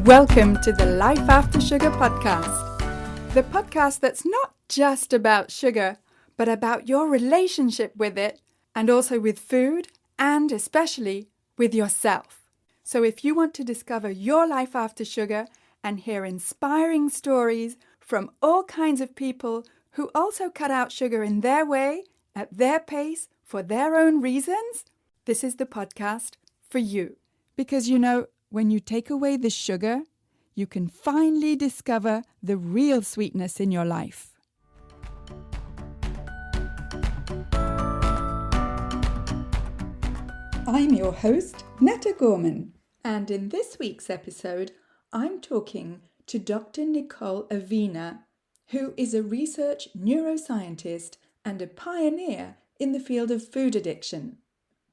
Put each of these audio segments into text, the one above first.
Welcome to the Life After Sugar podcast, the podcast that's not just about sugar, but about your relationship with it and also with food and especially with yourself. So if you want to discover your life after sugar and hear inspiring stories from all kinds of people who also cut out sugar in their way, at their pace, for their own reasons, this is the podcast for you. Because when you take away the sugar, you can finally discover the real sweetness in your life. I'm your host, Netta Gorman, and in this week's episode, I'm talking to Dr. Nicole Avena, who is a research neuroscientist and a pioneer in the field of food addiction.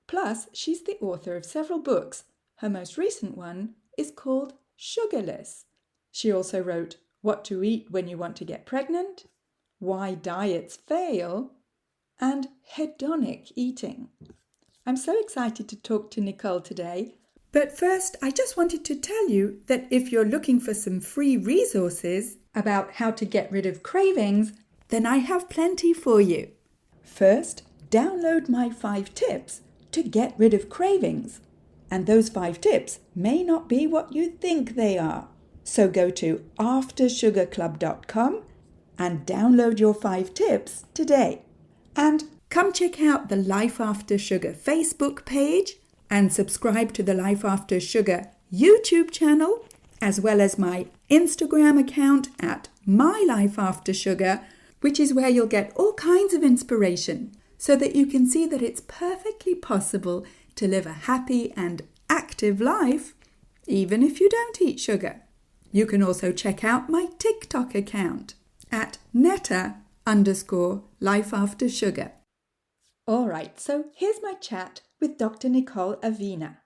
Plus, she's the author of several books. Her most recent one is called Sugarless. She also wrote What to Eat When You Want to Get Pregnant, Why Diets Fail, and Hedonic Eating. I'm so excited to talk to Nicole today. But first, I just wanted to tell you that if you're looking for some free resources about how to get rid of cravings, then I have plenty for you. First, download my 5 tips to get rid of cravings. And those 5 tips may not be what you think they are. So go to aftersugarclub.com and download your 5 tips today. And come check out the Life After Sugar Facebook page and subscribe to the Life After Sugar YouTube channel, as well as my Instagram account at MyLifeAfterSugar, which is where you'll get all kinds of inspiration so that you can see that it's perfectly possible to live a happy and active life, even if you don't eat sugar. You can also check out my TikTok account at Netta_lifeaftersugar. All right, so here's my chat with Dr. Nicole Avena.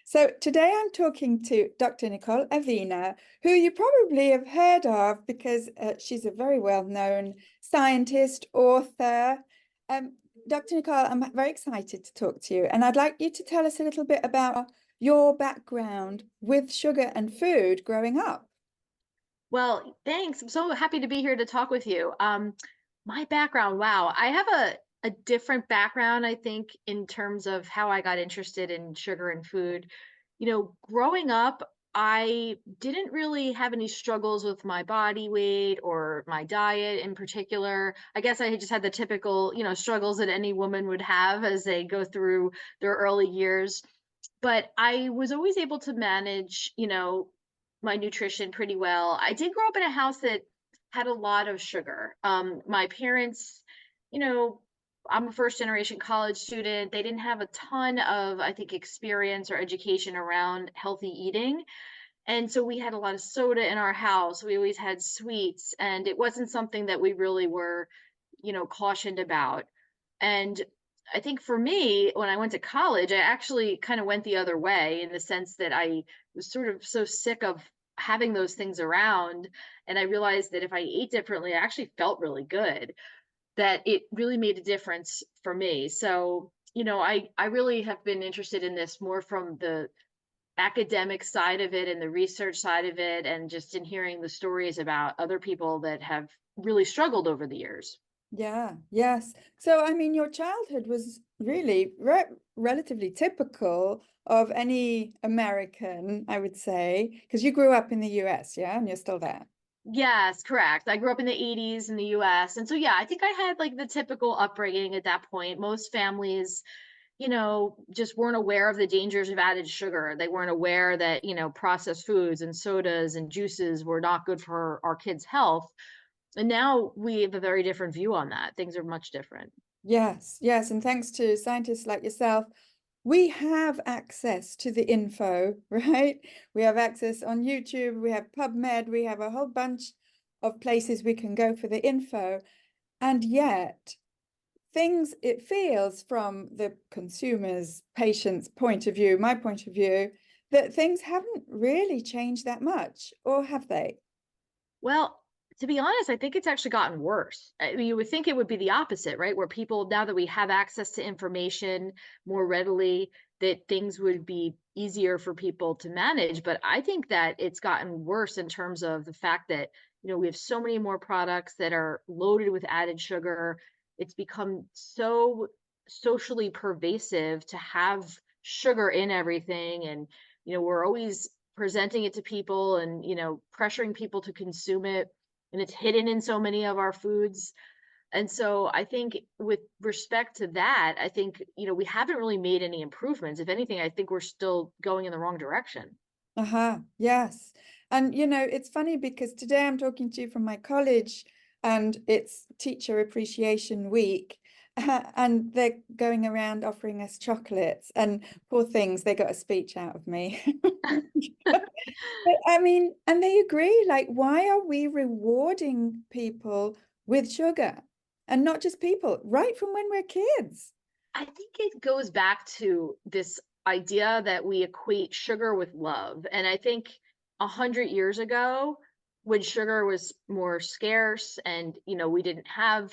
So today I'm talking to Dr. Nicole Avena, who you probably have heard of because she's a very well-known scientist, author. Dr. Nicole, I'm very excited to talk to you, and I'd like you to tell us a little bit about your background with sugar and food growing up. Well, thanks. I'm so happy to be here to talk with you. My background, wow, I have a different background, I think, in terms of how I got interested in sugar and food. Growing up, I didn't really have any struggles with my body weight or my diet in particular. I guess I just had the typical, struggles that any woman would have as they go through their early years. But I was always able to manage, my nutrition pretty well. I did grow up in a house that had a lot of sugar. My parents, you know, I'm a first generation college student. They didn't have a ton of, I think, experience or education around healthy eating. And so we had a lot of soda in our house. We always had sweets, and it wasn't something that we really were, cautioned about. And I think for me, when I went to college, I actually kind of went the other way in the sense that I was sort of so sick of having those things around. And I realized that if I ate differently, I actually felt really good, that it really made a difference for me. So, I really have been interested in this more from the academic side of it and the research side of it, and just in hearing the stories about other people that have really struggled over the years. Yeah, yes. So, I mean, your childhood was really relatively typical of any American, I would say, because you grew up in the US, yeah, and you're still there. Yes, correct. I grew up in the 80s in the US. And so, yeah, I think I had like the typical upbringing at that point. Most families, just weren't aware of the dangers of added sugar. They weren't aware that, processed foods and sodas and juices were not good for our kids' health. And now we have a very different view on that. Things are much different. Yes, yes. And thanks to scientists like yourself, we have access to the info, right? We have access on YouTube, we have PubMed, we have a whole bunch of places we can go for the info. And yet, it feels from the consumer's, patient's point of view, my point of view, that things haven't really changed that much, or have they? Well, To be honest, I think it's actually gotten worse. I mean, you would think it would be the opposite, right? Where people, now that we have access to information more readily, that things would be easier for people to manage. But I think that it's gotten worse in terms of the fact that, we have so many more products that are loaded with added sugar. It's become so socially pervasive to have sugar in everything. And, we're always presenting it to people and, pressuring people to consume it, and it's hidden in so many of our foods. And so I think with respect to that, I think, we haven't really made any improvements. If anything, I think we're still going in the wrong direction. Uh-huh. Yes. And it's funny because today I'm talking to you from my college and it's Teacher Appreciation Week. And they're going around offering us chocolates. And poor things, they got a speech out of me. But I mean, and they agree, like, why are we rewarding people with sugar? And not just people, right from when we're kids. I think it goes back to this idea that we equate sugar with love. And I think 100 years ago, when sugar was more scarce and, we didn't have,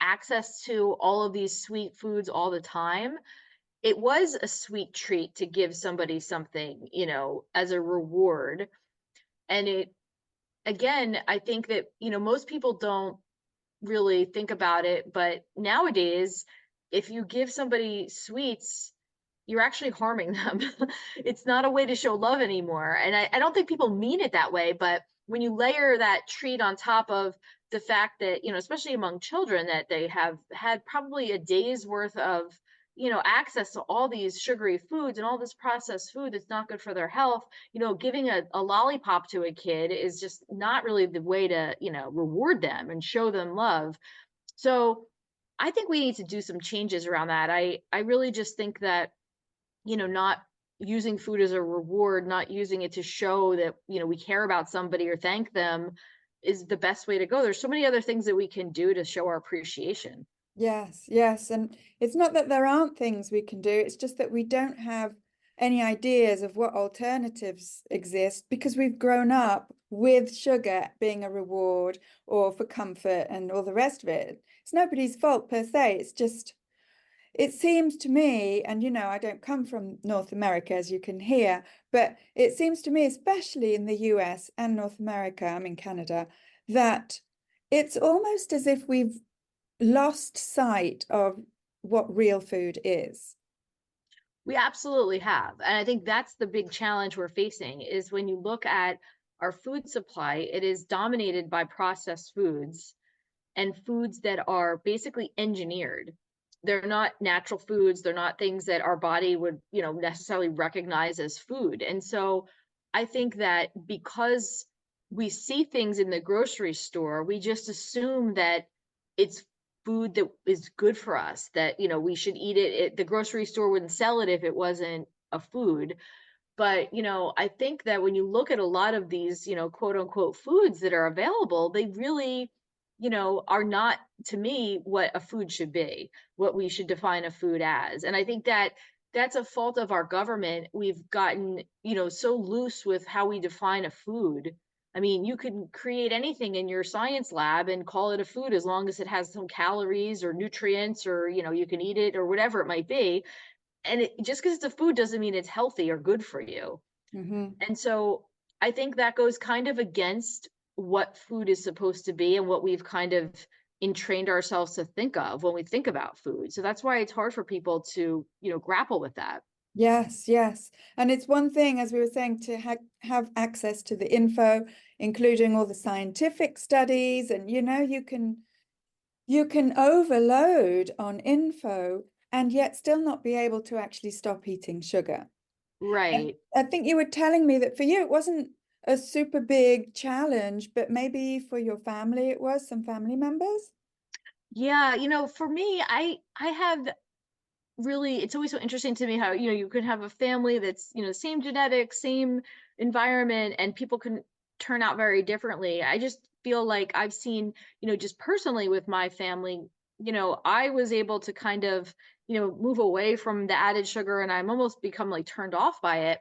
access to all of these sweet foods all the time, it was a sweet treat to give somebody something, as a reward. And again, I think that, most people don't really think about it, but nowadays, if you give somebody sweets, you're actually harming them. It's not a way to show love anymore. And I don't think people mean it that way, but when you layer that treat on top of the fact that, especially among children, that they have had probably a day's worth of, access to all these sugary foods and all this processed food that's not good for their health, giving a lollipop to a kid is just not really the way to, reward them and show them love. So I think we need to do some changes around that. I really just think that, not using food as a reward, not using it to show that, we care about somebody or thank them is the best way to go. There's so many other things that we can do to show our appreciation. Yes, yes. And it's not that there aren't things we can do, it's just that we don't have any ideas of what alternatives exist because we've grown up with sugar being a reward or for comfort and all the rest of it. It's nobody's fault per se. It's just, it seems to me, and I don't come from North America, as you can hear, but it seems to me, especially in the US and North America, I'm in Canada, that it's almost as if we've lost sight of what real food is. We absolutely have. And I think that's the big challenge we're facing is when you look at our food supply, it is dominated by processed foods and foods that are basically engineered. They're not natural foods, they're not things that our body would, necessarily recognize as food. And so I think that because we see things in the grocery store, we just assume that it's food that is good for us, that, we should eat it. The grocery store wouldn't sell it if it wasn't a food. But, I think that when you look at a lot of these, quote unquote foods that are available, they really, are not, to me, what a food should be, what we should define a food as. And I think that that's a fault of our government. We've gotten, so loose with how we define a food. I mean, you can create anything in your science lab and call it a food as long as it has some calories or nutrients, or, you can eat it or whatever it might be. And just because it's a food doesn't mean it's healthy or good for you. Mm-hmm. And so I think that goes kind of against what food is supposed to be and what we've kind of entrained ourselves to think of when we think about food. So that's why it's hard for people to, grapple with that. Yes, yes. And it's one thing, as we were saying, to have access to the info, including all the scientific studies, and you can overload on info and yet still not be able to actually stop eating sugar. And Right. I think you were telling me that for you, it wasn't a super big challenge, but maybe for your family, it was some family members. Yeah, for me, I have really, it's always so interesting to me how, you can have a family that's, same genetics, same environment, and people can turn out very differently. I just feel like I've seen, just personally with my family, I was able to kind of, move away from the added sugar, and I'm almost become like turned off by it.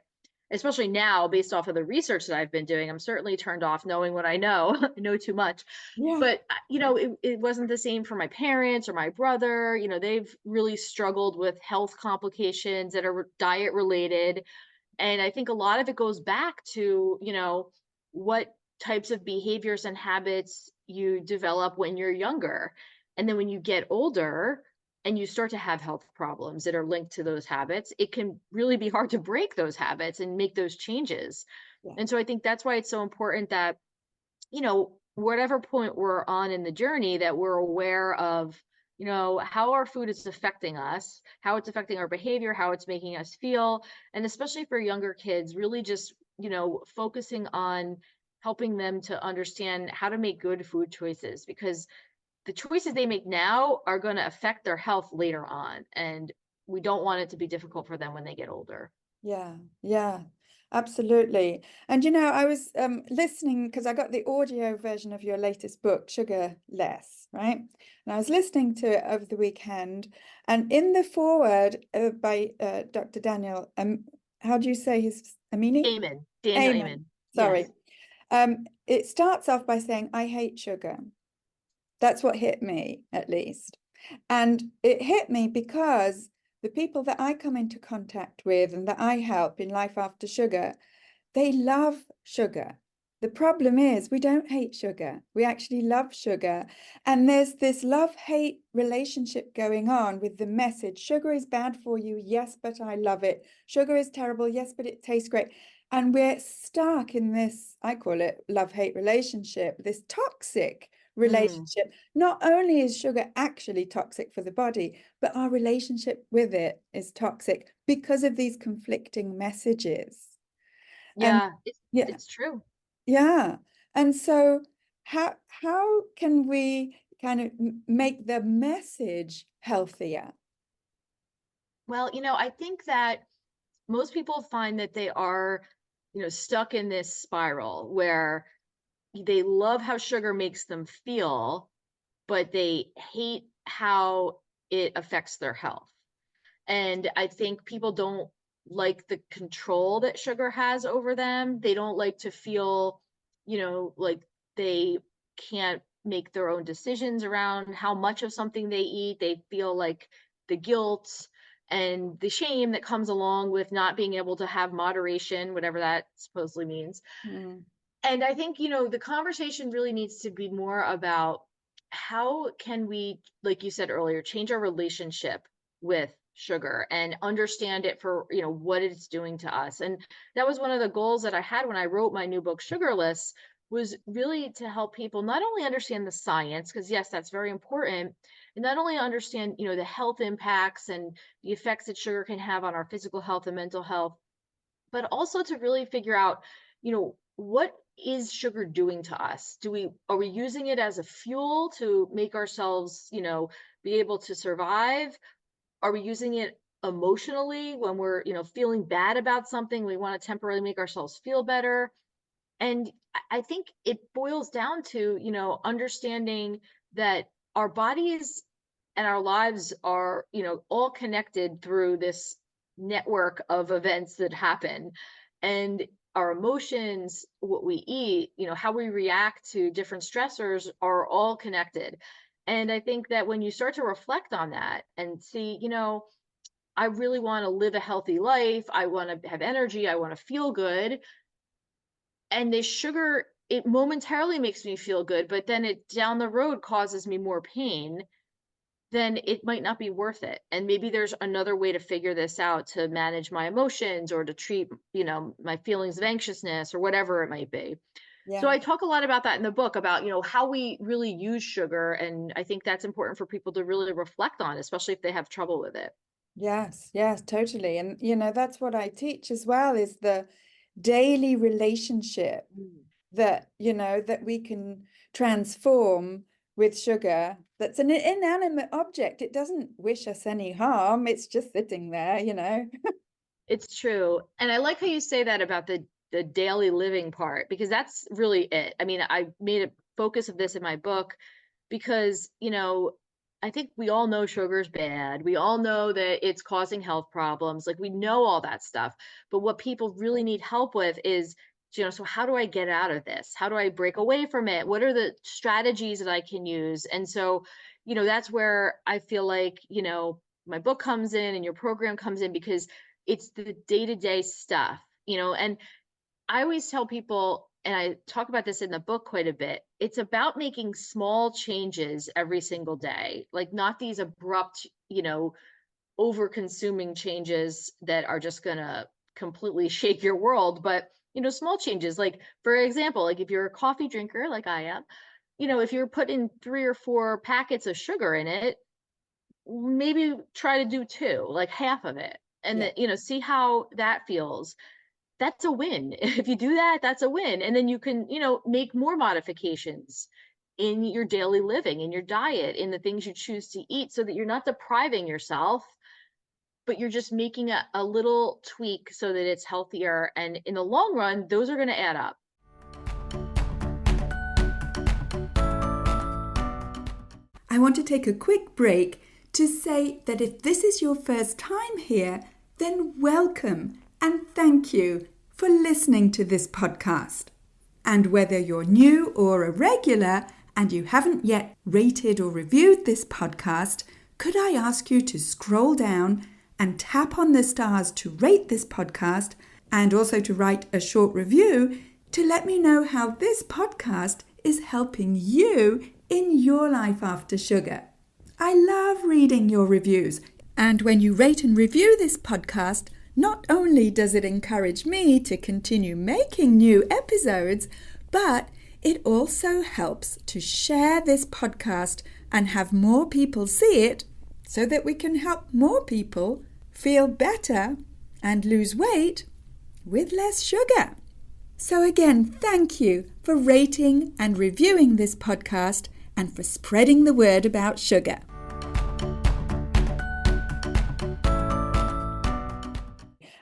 especially now based off of the research that I've been doing, I'm certainly turned off knowing what I know. I know too much. Yeah. But it wasn't the same for my parents or my brother. They've really struggled with health complications that are diet related. And I think a lot of it goes back to, what types of behaviors and habits you develop when you're younger. And then when you get older and you start to have health problems that are linked to those habits, it can really be hard to break those habits and make those changes. Yeah. And so I think that's why it's so important that, whatever point we're on in the journey, that we're aware of, how our food is affecting us, how it's affecting our behavior, how it's making us feel. And especially for younger kids, really just, focusing on helping them to understand how to make good food choices, because the choices they make now are going to affect their health later on. And we don't want it to be difficult for them when they get older. Yeah, yeah, absolutely. And I was listening because I got the audio version of your latest book, Sugarless, right? And I was listening to it over the weekend. And in the foreword by Dr. Daniel, how do you say his Amini? Amen. Daniel, Amen. amen. Yes. Sorry. It starts off by saying, I hate sugar. That's what hit me, at least. And it hit me because the people that I come into contact with and that I help in Life After Sugar, they love sugar. The problem is we don't hate sugar. We actually love sugar. And there's this love-hate relationship going on with the message, sugar is bad for you. Yes, but I love it. Sugar is terrible. Yes, but it tastes great. And we're stuck in this, I call it love-hate relationship, this toxic Mm, relationship. Not only is sugar actually toxic for the body, but our relationship with it is toxic because of these conflicting messages. And yeah, yeah, it's true. yeah. And so how can we kind of make the message healthier? Well, I think that most people find that they are, stuck in this spiral where they love how sugar makes them feel, but they hate how it affects their health. And I think people don't like the control that sugar has over them. They don't like to feel, like they can't make their own decisions around how much of something they eat. They feel like the guilt and the shame that comes along with not being able to have moderation, whatever that supposedly means. Mm, And I think, the conversation really needs to be more about how can we, like you said earlier, change our relationship with sugar and understand it for, what it's doing to us. And that was one of the goals that I had when I wrote my new book, Sugarless, was really to help people not only understand the science, because yes, that's very important, and not only understand, the health impacts and the effects that sugar can have on our physical health and mental health, but also to really figure out, what is sugar doing to us? Are we using it as a fuel to make ourselves, be able to survive? Are we using it emotionally when we're, feeling bad about something? We want to temporarily make ourselves feel better. And I think it boils down to, understanding that our bodies and our lives are, all connected through this network of events that happen. And our emotions, what we eat, how we react to different stressors are all connected. And I think that when you start to reflect on that and see, I really want to live a healthy life, I want to have energy, I want to feel good, and the sugar, it momentarily makes me feel good, but then it down the road causes me more pain, then it might not be worth it. And maybe there's another way to figure this out to manage my emotions or to treat, my feelings of anxiousness or whatever it might be. So yeah. I talk a lot about that in the book about, how we really use sugar. And I think that's important for people to really reflect on, especially if they have trouble with it. Yes, yes, totally. And that's what I teach as well is the daily relationship Mm. that, that we can transform with sugar. That's an inanimate object. It doesn't wish us any harm. It's just sitting there. It's true. And I like how you say that about the daily living part, because that's really it. I mean, I made a focus of this in my book because, I think we all know sugar's bad. We all know that it's causing health problems. Like we know all that stuff. But what people really need help with is, so how do I get out of this? How do I break away from it? What are the strategies that I can use? And so, that's where I feel like, my book comes in and your program comes in because it's the day-to-day stuff, and I always tell people, and I talk about this in the book quite a bit, it's about making small changes every single day, like not these abrupt, over consuming changes that are just going to completely shake your world, but, small changes. Like, for example, like if you're a coffee drinker, like I am, if you're putting 3 or 4 packets of sugar in it, maybe try to do two, like half of it. And Yeah. that, see how that feels. That's a win. If you do that, that's a win. And then you can, make more modifications in your daily living, in your diet, in the things you choose to eat so that you're not depriving yourself, but you're just making a little tweak so that it's healthier. And in the long run, those are going to add up. I want to take a quick break to say that if this is your first time here, then welcome and thank you for listening to this podcast. And whether you're new or a regular and you haven't yet rated or reviewed this podcast, could I ask you to scroll down and tap on the stars to rate this podcast and also to write a short review to let me know how this podcast is helping you in your life after sugar. I love reading your reviews. And when you rate and review this podcast, not only does it encourage me to continue making new episodes, but it also helps to share this podcast and have more people see it so that we can help more people feel better and lose weight with less sugar. So again, thank you for rating and reviewing this podcast and for spreading the word about sugar.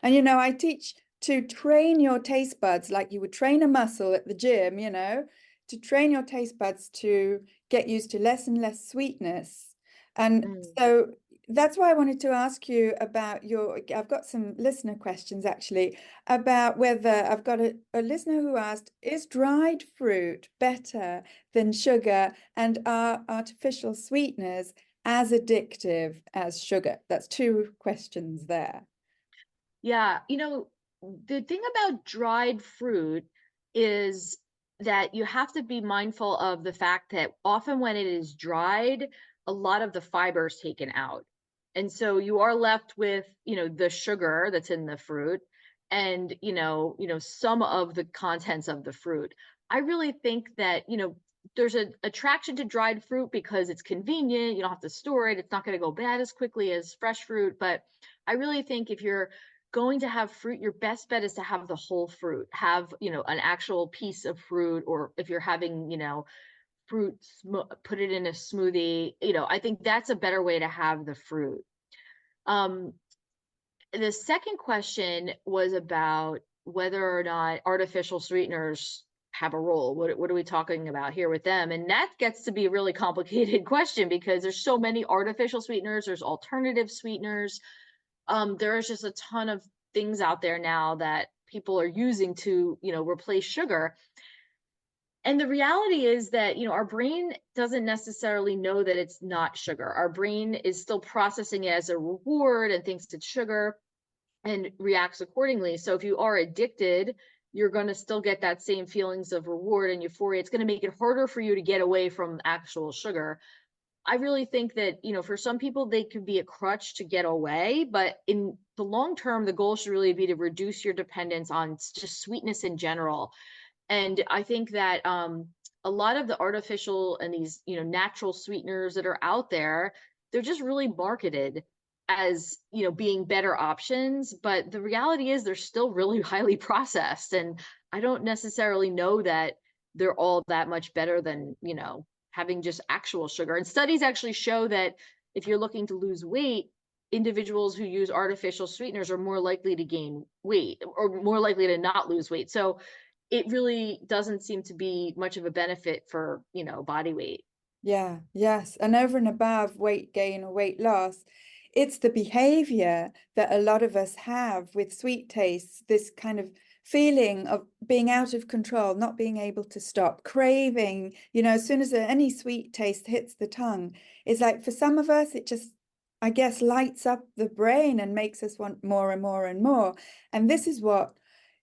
And I teach to train your taste buds like you would train a muscle at the gym, to train your taste buds to get used to less and less sweetness. And Mm. so that's why I wanted to ask you about I've got some listener questions actually about whether I've got a listener who asked, is dried fruit better than sugar, and are artificial sweeteners as addictive as sugar? That's 2 questions there. Yeah. The thing about dried fruit is that you have to be mindful of the fact that often when it is dried, a lot of the fiber is taken out. And so you are left with, the sugar that's in the fruit and, some of the contents of the fruit. I really think that, there's an attraction to dried fruit because it's convenient. You don't have to store it. It's not going to go bad as quickly as fresh fruit. But I really think if you're going to have fruit, your best bet is to have the whole fruit, have, an actual piece of fruit, or if you're having, fruit, put it in a smoothie. I think that's a better way to have the fruit. Um, the second question was about whether or not artificial sweeteners have a role. What are we talking about here with them? And that gets to be a really complicated question because there's so many artificial sweeteners, there's alternative sweeteners. There is just a ton of things out there now that people are using to, replace sugar. And the reality is that, our brain doesn't necessarily know that it's not sugar. Our brain is still processing it as a reward and thinks it's sugar and reacts accordingly. So if you are addicted, you're going to still get that same feelings of reward and euphoria. It's going to make it harder for you to get away from actual sugar. I really think that, for some people, they could be a crutch to get away, but in the long term, the goal should really be to reduce your dependence on just sweetness in general. And I think that a lot of the artificial and these, natural sweeteners that are out there, they're just really marketed as, being better options. But the reality is they're still really highly processed. And I don't necessarily know that they're all that much better than, having just actual sugar. And studies actually show that if you're looking to lose weight, individuals who use artificial sweeteners are more likely to gain weight or more likely to not lose weight. So it really doesn't seem to be much of a benefit for, body weight. Yeah, yes. And over and above weight gain or weight loss, it's the behavior that a lot of us have with sweet tastes, this kind of feeling of being out of control, not being able to stop, craving, as soon as any sweet taste hits the tongue, it's like for some of us, it just, I guess, lights up the brain and makes us want more and more and more. And this is what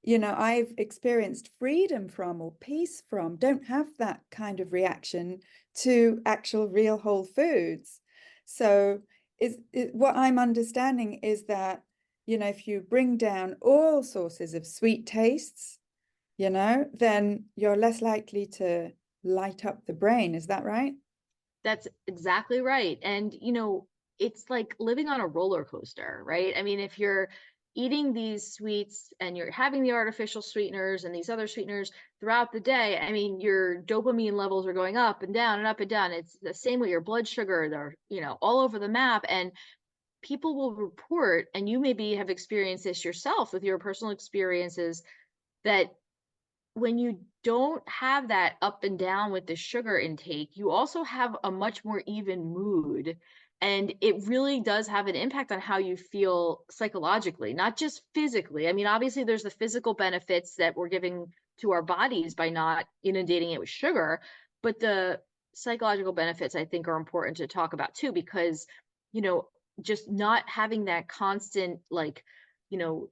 I've experienced freedom from or peace from. Don't have that kind of reaction to actual real whole foods. So what I'm understanding is that, if you bring down all sources of sweet tastes, then you're less likely to light up the brain. Is that right? That's exactly right. And, it's like living on a roller coaster, right? I mean, if you're eating these sweets and you're having the artificial sweeteners and these other sweeteners throughout the day, I mean, your dopamine levels are going up and down and up and down. It's the same with your blood sugar. They're, all over the map. And people will report, and you maybe have experienced this yourself with your personal experiences, that when you don't have that up and down with the sugar intake, you also have a much more even mood. And it really does have an impact on how you feel psychologically, not just physically. I mean, obviously, there's the physical benefits that we're giving to our bodies by not inundating it with sugar, but the psychological benefits I think are important to talk about too, because, you know, just not having that constant, like,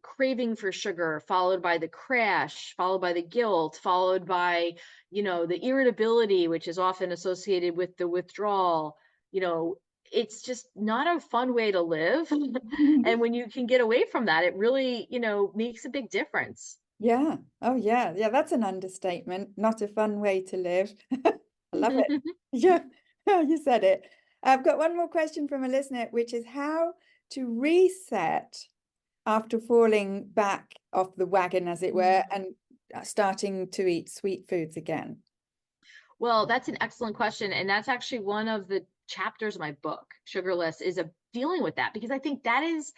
craving for sugar, followed by the crash, followed by the guilt, followed by, the irritability, which is often associated with the withdrawal. You know, it's just not a fun way to live. And when you can get away from that, it really, makes a big difference. Yeah. Oh, yeah. Yeah, that's an understatement. Not a fun way to live. I love it. Yeah, you said it. I've got one more question from a listener, which is how to reset after falling back off the wagon, as it were, and starting to eat sweet foods again. Well, that's an excellent question. And that's actually one of the chapters of my book, Sugarless, is a dealing with that, because I think that is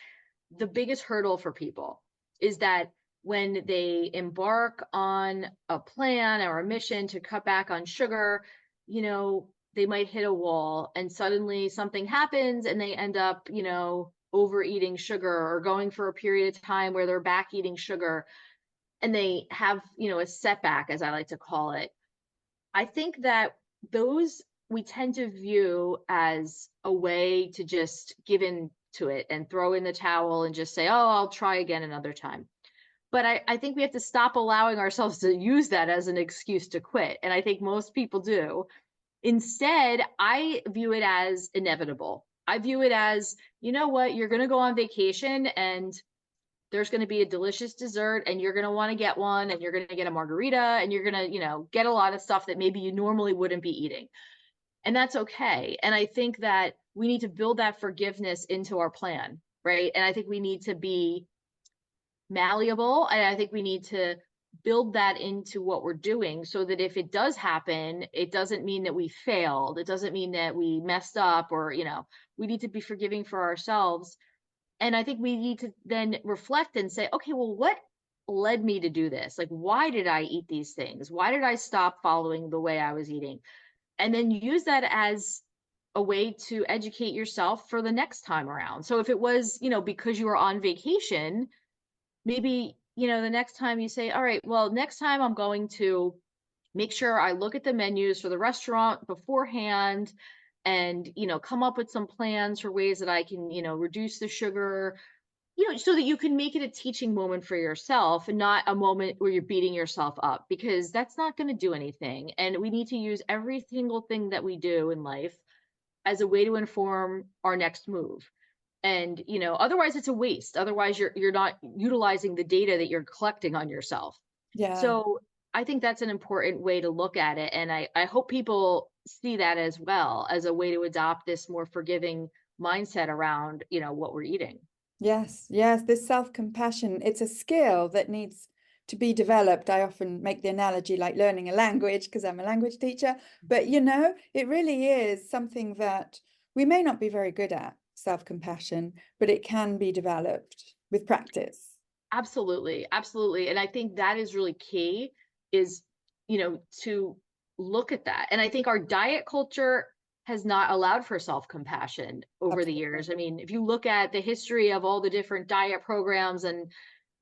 the biggest hurdle for people, is that when they embark on a plan or a mission to cut back on sugar, they might hit a wall and suddenly something happens and they end up, overeating sugar, or going for a period of time where they're back eating sugar and they have, a setback, as I like to call it. I think that those we tend to view as a way to just give in to it and throw in the towel and just say, oh, I'll try again another time. But I think we have to stop allowing ourselves to use that as an excuse to quit. And I think most people do. Instead, I view it as inevitable. I view it as, you know what, you're going to go on vacation and there's going to be a delicious dessert and you're going to want to get one, and you're going to get a margarita, and you're going to, get a lot of stuff that maybe you normally wouldn't be eating. And that's okay. And I think that we need to build that forgiveness into our plan, right? And I think we need to be malleable, and I think we need to build that into what we're doing, so that if it does happen, it doesn't mean that we failed. It doesn't mean that we messed up, or, we need to be forgiving for ourselves. And I think we need to then reflect and say, okay, well, what led me to do this? Like, why did I eat these things? Why did I stop following the way I was eating? And then use that as a way to educate yourself for the next time around. So if it was, because you were on vacation, maybe, the next time you say, all right, well, next time I'm going to make sure I look at the menus for the restaurant beforehand, and, come up with some plans for ways that I can, reduce the sugar, so that you can make it a teaching moment for yourself and not a moment where you're beating yourself up, because that's not going to do anything. And we need to use every single thing that we do in life as a way to inform our next move. And, otherwise it's a waste. Otherwise you're not utilizing the data that you're collecting on yourself. Yeah. So I think that's an important way to look at it. And I hope people see that as well, as a way to adopt this more forgiving mindset around, what we're eating. Yes, yes, this self-compassion, it's a skill that needs to be developed. I often make the analogy like learning a language because I'm a language teacher, but it really is something that we may not be very good at, self-compassion, but it can be developed with practice. Absolutely, absolutely. And I think that is really key, is, to look at that. And I think our diet culture has not allowed for self-compassion over the Absolutely. years. I mean, if you look at the history of all the different diet programs and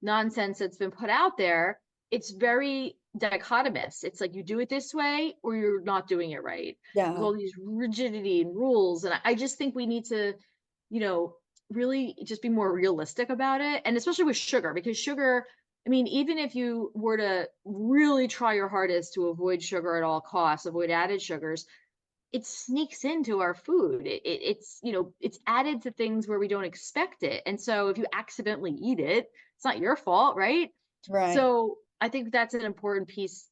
nonsense that's been put out there, it's very dichotomous. It's like you do it this way or you're not doing it right. There's Yeah. all these rigidity and rules. And I just think we need to, you know, really just be more realistic about it. And especially with sugar, because sugar, I mean, even if you were to really try your hardest to avoid sugar at all costs, avoid added sugars, it sneaks into our food. It's, it's added to things where we don't expect it. And so if you accidentally eat it, it's not your fault, right? Right. So I think that's an important piece,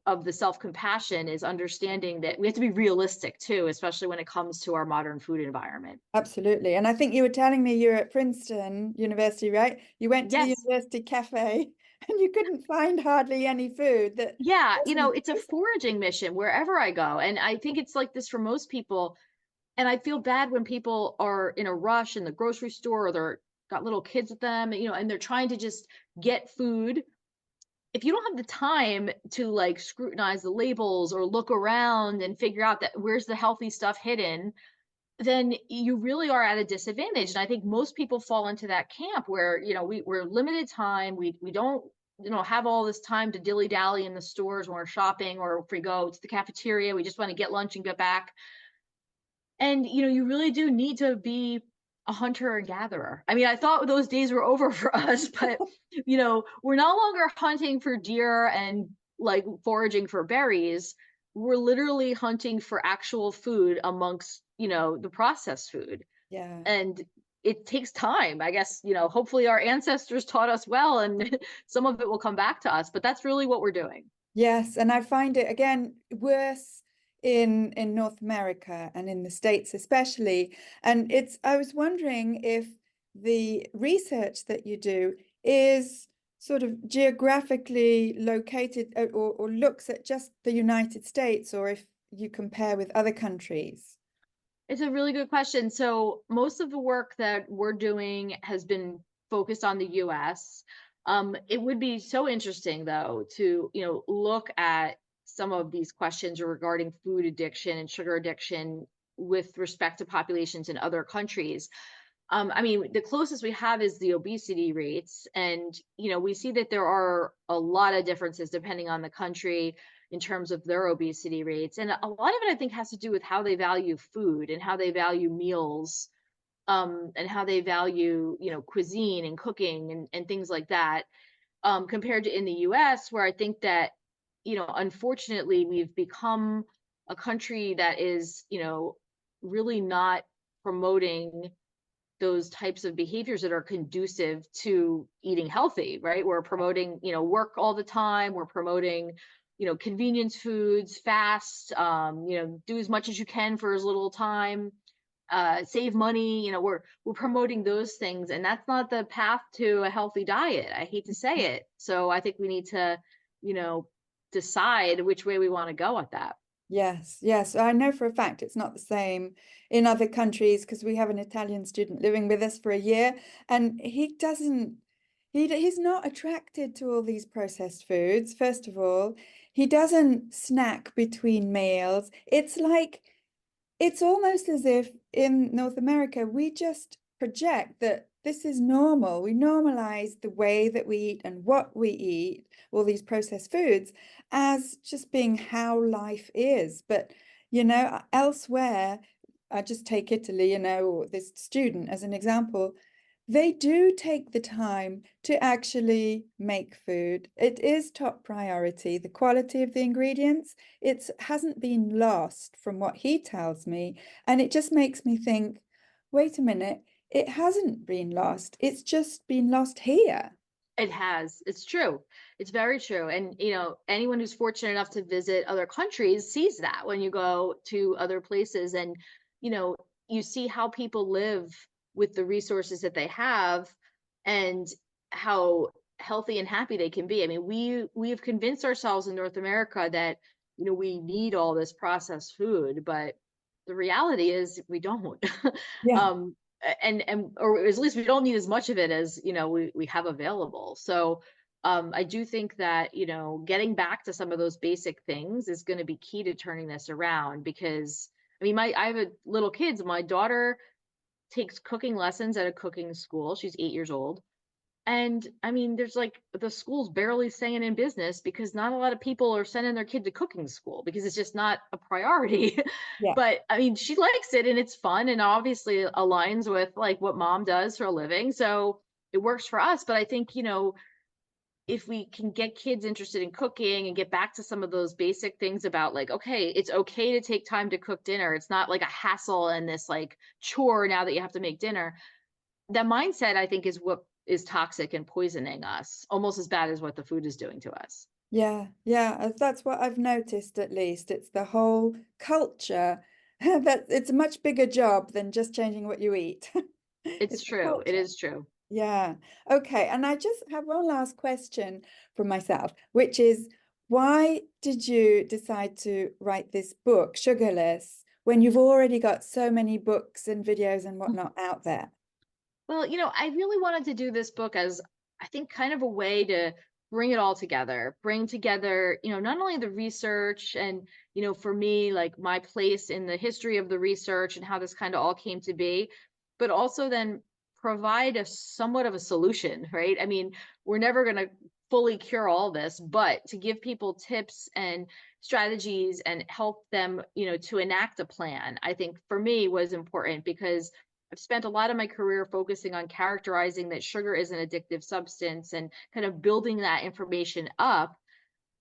of the self-compassion is understanding that we have to be realistic too, especially when it comes to our modern food environment. Absolutely. And I think you were telling me you're at Princeton University, right? You went to the Yes. university cafe and you couldn't find hardly any food that Yeah, wasn't it's a foraging mission wherever I go. And I think it's like this for most people. And I feel bad when people are in a rush in the grocery store or they're got little kids with them, and they're trying to just get food. If you don't have the time to like scrutinize the labels or look around and figure out that where's the healthy stuff hidden, then you really are at a disadvantage. And I think most people fall into that camp where, we're limited time. We don't, have all this time to dilly dally in the stores when we're shopping, or if we go to the cafeteria, we just want to get lunch and get back. And, you really do need to be a hunter and gatherer. I mean, I thought those days were over for us, but, we're no longer hunting for deer and like foraging for berries. We're literally hunting for actual food amongst, the processed food. yeah. And it takes time. I guess, hopefully our ancestors taught us well and some of it will come back to us, but that's really what we're doing. Yes, and I find it again worse in North America and in the States especially. And it's I was wondering if the research that you do is sort of geographically located or looks at just the United States or if you compare with other countries. It's a really good question. So most of the work that we're doing has been focused on the US. It would be so interesting though to, look at some of these questions regarding food addiction and sugar addiction with respect to populations in other countries. I mean, the closest we have is the obesity rates. And, we see that there are a lot of differences depending on the country in terms of their obesity rates. And a lot of it, I think, has to do with how they value food and how they value meals, and how they value, cuisine and cooking and things like that, compared to in the US, where I think that, unfortunately, we've become a country that is, really not promoting those types of behaviors that are conducive to eating healthy, right? We're promoting, work all the time. We're promoting, convenience foods, fast, do as much as you can for as little time, save money. We're promoting those things, and that's not the path to a healthy diet. I hate to say it. So I think we need to, you know, decide which way we want to go with that. Yes, yes. I know for a fact it's not the same in other countries because we have an Italian student living with us for a year and he doesn't he's not attracted to all these processed foods, first of all. He doesn't snack between meals. It's like it's almost as if in North America, we just project that this is normal. We normalize the way that we eat and what we eat, all these processed foods, as just being how life is. But, elsewhere, I just take Italy, or this student as an example. They do take the time to actually make food. It is top priority. The quality of the ingredients, it hasn't been lost from what he tells me. And it just makes me think, wait a minute, it hasn't been lost. It's just been lost here. It has. It's true. It's very true. And, anyone who's fortunate enough to visit other countries sees that when you go to other places and, you know, you see how people live with the resources that they have and how healthy and happy they can be. I mean, we have convinced ourselves in North America that, we need all this processed food, but the reality is we don't. Yeah. um, and or at least we don't need as much of it as we have available. So I do think that getting back to some of those basic things is going to be key to turning this around because I mean, I have little kids. My daughter takes cooking lessons at a cooking school. She's 8 years old. And I mean, there's like the school's barely staying in business because not a lot of people are sending their kid to cooking school because it's just not a priority. Yeah. But I mean, she likes it and it's fun and obviously aligns with like what mom does for a living. So it works for us. But I think, if we can get kids interested in cooking and get back to some of those basic things about like, okay, it's okay to take time to cook dinner. It's not like a hassle and this like chore now that you have to make dinner. That mindset, I think, is what is toxic and poisoning us almost as bad as what the food is doing to us. Yeah, yeah, that's what I've noticed at least. It's the whole culture that it's a much bigger job than just changing what you eat. It's It's the true. It culture. is true. Yeah. Okay. And I just have one last question for myself, which is why did you decide to write this book, Sugarless, when you've already got so many books and videos and whatnot out there? Well, I really wanted to do this book as I think kind of a way to bring it all together, bring together, not only the research and, for me, like my place in the history of the research and how this kind of all came to be, but also then provide a somewhat of a solution, right? I mean, we're never going to fully cure all this, but to give people tips and strategies and help them, to enact a plan, I think for me was important because I've spent a lot of my career focusing on characterizing that sugar is an addictive substance and kind of building that information up.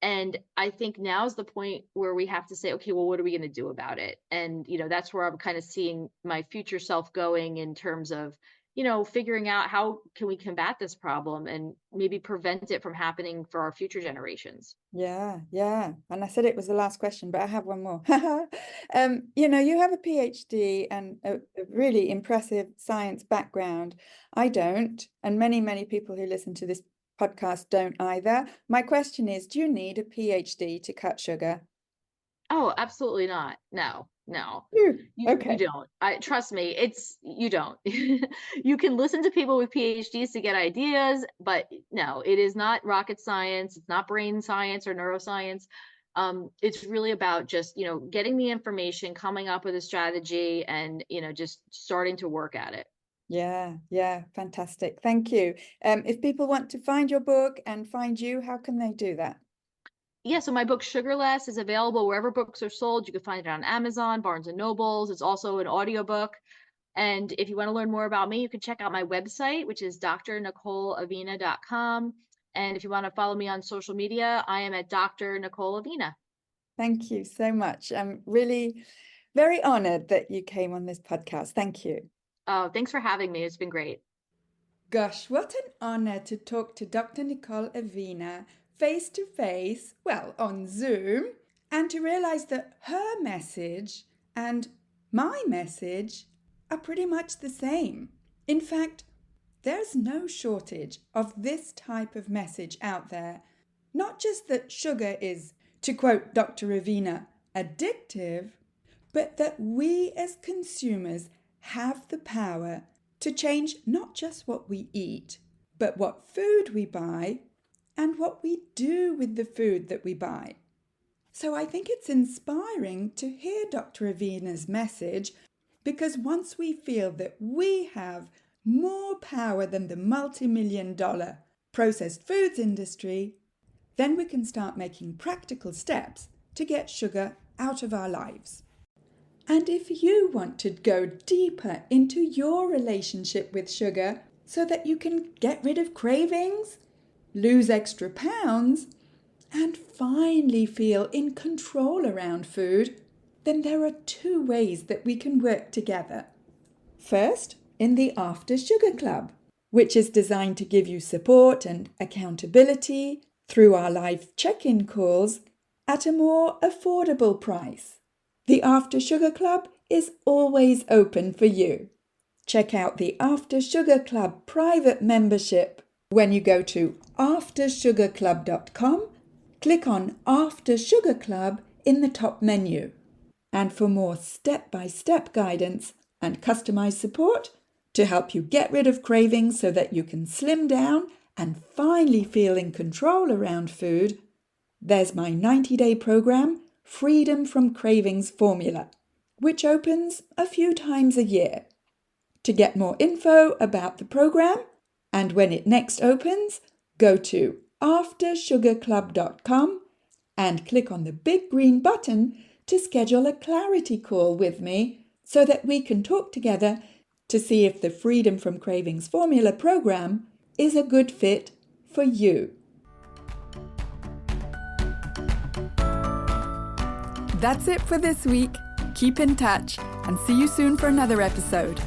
And I think now's the point where we have to say, okay, well, what are we going to do about it? And, that's where I'm kind of seeing my future self going in terms of, figuring out how can we combat this problem and maybe prevent it from happening for our future generations. Yeah, yeah. And I said it was the last question, but I have one more. You have a PhD and a really impressive science background. I don't, and many, many people who listen to this podcast don't either. My question is, do you need a PhD to cut sugar? Oh, absolutely not. No, no. Phew. You Okay. don't. I trust me, it's you don't. You can listen to people with PhDs to get ideas, but no, it is not rocket science. It's not brain science or neuroscience. It's really about just, getting the information, coming up with a strategy, and, just starting to work at it. Yeah, yeah, fantastic. Thank you. If people want to find your book and find you, how can they do that? Yeah, so my book Sugarless is available wherever books are sold. You can find it on Amazon, Barnes and Nobles. It's also an audiobook. And if you want to learn more about me, you can check out my website, which is drnicoleavena.com. And if you want to follow me on social media, I am at Dr. Nicole Avena. Thank you so much. I'm really very honored that you came on this podcast. Thank you. Oh, thanks for having me. It's been great. Gosh, what an honor to talk to Dr. Nicole Avena face to face, well, on Zoom, and to realize that her message and my message are pretty much the same. In fact, there's no shortage of this type of message out there. Not just that sugar is, to quote Dr. Avena, addictive, but that we as consumers have the power to change not just what we eat, but what food we buy and what we do with the food that we buy. So I think it's inspiring to hear Dr. Avena's message because once we feel that we have more power than the multi-million-dollar processed foods industry, then we can start making practical steps to get sugar out of our lives. And if you want to go deeper into your relationship with sugar so that you can get rid of cravings, lose extra pounds, and finally feel in control around food, then there are two ways that we can work together. First, in the After Sugar Club, which is designed to give you support and accountability through our live check-in calls at a more affordable price. The After Sugar Club is always open for you. Check out the After Sugar Club private membership when you go to aftersugarclub.com, click on After Sugar Club in the top menu. And for more step-by-step guidance and customized support to help you get rid of cravings so that you can slim down and finally feel in control around food, there's my 90-day program, Freedom from Cravings Formula, which opens a few times a year. To get more info about the program and when it next opens, go to aftersugarclub.com and click on the big green button to schedule a clarity call with me so that we can talk together to see if the Freedom from Cravings Formula program is a good fit for you. That's it for this week. Keep in touch and see you soon for another episode.